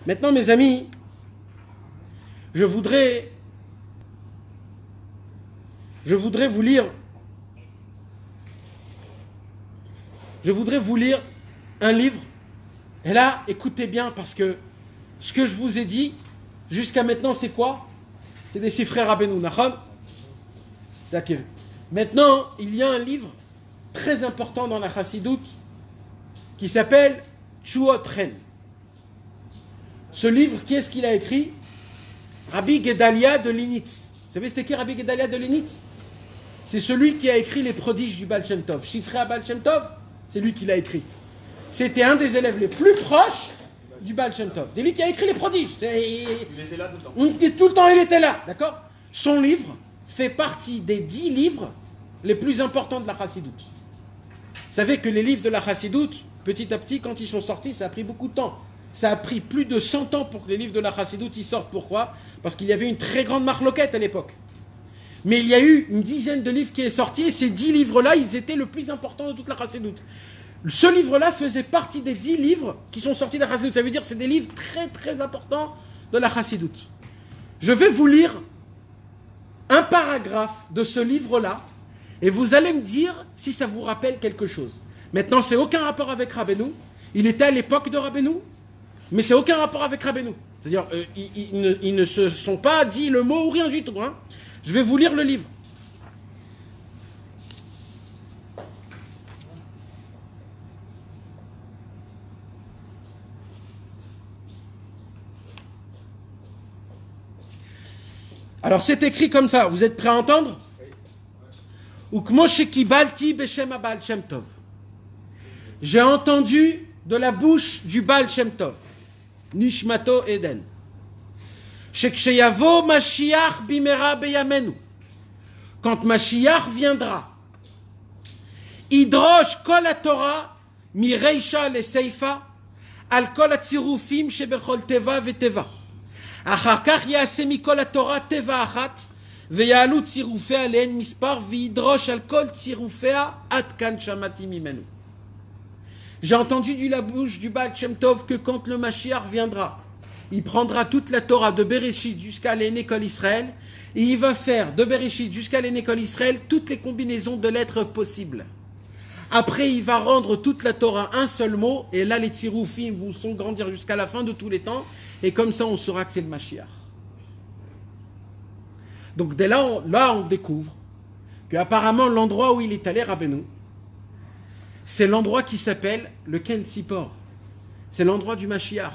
Maintenant, mes amis, je voudrais vous lire un livre. Et là, écoutez bien, parce que ce que je vous ai dit jusqu'à maintenant, c'est quoi? C'est des Sifrei Rabbeinu, nachon? D'accord. Maintenant, il y a un livre très important dans la Chassidoute qui s'appelle Tchuot Ren. Ce livre, qui est-ce qu'il a écrit? Rabbi Gedalia de Linitz. Vous savez c'était qui Rabbi Gedalia de Linitz? C'est celui qui a écrit les prodiges du Baal Shem Tov. Sifrei Baal Shem Tov, c'est lui qui l'a écrit. C'était un des élèves les plus proches du Baal Shem Tov. C'est lui qui a écrit les prodiges. Il était là tout le temps. Tout le temps, il était là, d'accord? Son livre fait partie des 10 livres les plus importants de la Chassidoute. Vous savez que les livres de la Chassidoute, petit à petit, quand ils sont sortis, ça a pris beaucoup de temps. Ça a pris plus de 100 ans pour que les livres de la Chassidoute y sortent. Pourquoi? Parce qu'il y avait une très grande marloquette à l'époque. Mais il y a eu une dizaine de livres qui est sorti, et ces 10 livres-là, ils étaient le plus important de toute la Chassidoute. Ce livre-là faisait partie des 10 livres qui sont sortis de la Chassidoute. Ça veut dire que c'est des livres très très importants de la Chassidoute. Je vais vous lire un paragraphe de ce livre-là, et vous allez me dire si ça vous rappelle quelque chose. Maintenant, c'est aucun rapport avec Rabbeinu. Il était à l'époque de Rabbeinu, mais c'est aucun rapport avec Rabbeinu. C'est-à-dire, ils ne se sont pas dit le mot ou rien du tout. Hein. Je vais vous lire le livre. Alors c'est écrit comme ça, vous êtes prêts à entendre? J'ai entendu de la bouche du Baal Shem Tov, Nishmato Eden. Sheksheyavo Mashiach bimera beyamenu. Quand Mashiach viendra, Idrosh kol haTorah mireisha leseifa al kol hatzirufim shebechol teva veteva. אחר כך יעשה מכל התורה טבע אחת ויעלו צירופיה לאין מספר וידרוש על כל צירופיה עד כאן שמעתי ממנו. J'ai entendu de la bouche du Baal Shem Tov que quand le Mashiach viendra, il prendra toute la Torah de Bereshit jusqu'à l'Énécole Israël et il va faire de Bereshit jusqu'à l'Énécole Israël toutes les combinaisons de lettres possibles. Après, il va rendre toute la Torah un seul mot, et là, les tsiroufim vont sont grandir jusqu'à la fin de tous les temps, et comme ça, on saura que c'est le Mashiach. Donc, dès là, on découvre qu'apparemment, l'endroit où il est allé, Rabbeinu, c'est l'endroit qui s'appelle le Ken Sipor. C'est l'endroit du Mashiach.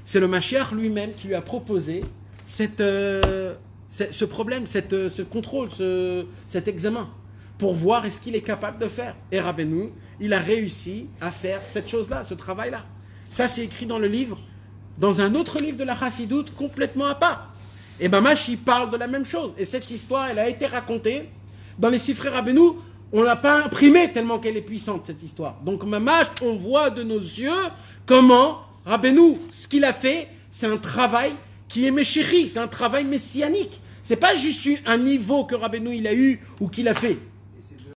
C'est le Mashiach lui-même qui lui a proposé ce problème, ce contrôle, cet examen, pour voir est-ce qu'il est capable de faire. Et Rabbeinu, il a réussi à faire cette chose-là, ce travail-là. Ça, c'est écrit dans le livre, dans un autre livre de la Chassidoute, complètement à part. Et Mamash, il parle de la même chose. Et cette histoire, elle a été racontée dans les Sifrei Rabbeinu. On ne l'a pas imprimée tellement qu'elle est puissante, cette histoire. Donc Mamash, on voit de nos yeux comment Rabbeinu, ce qu'il a fait, c'est un travail qui est méchéri, c'est un travail messianique. C'est pas juste un niveau que Rabbeinu il a eu ou qu'il a fait.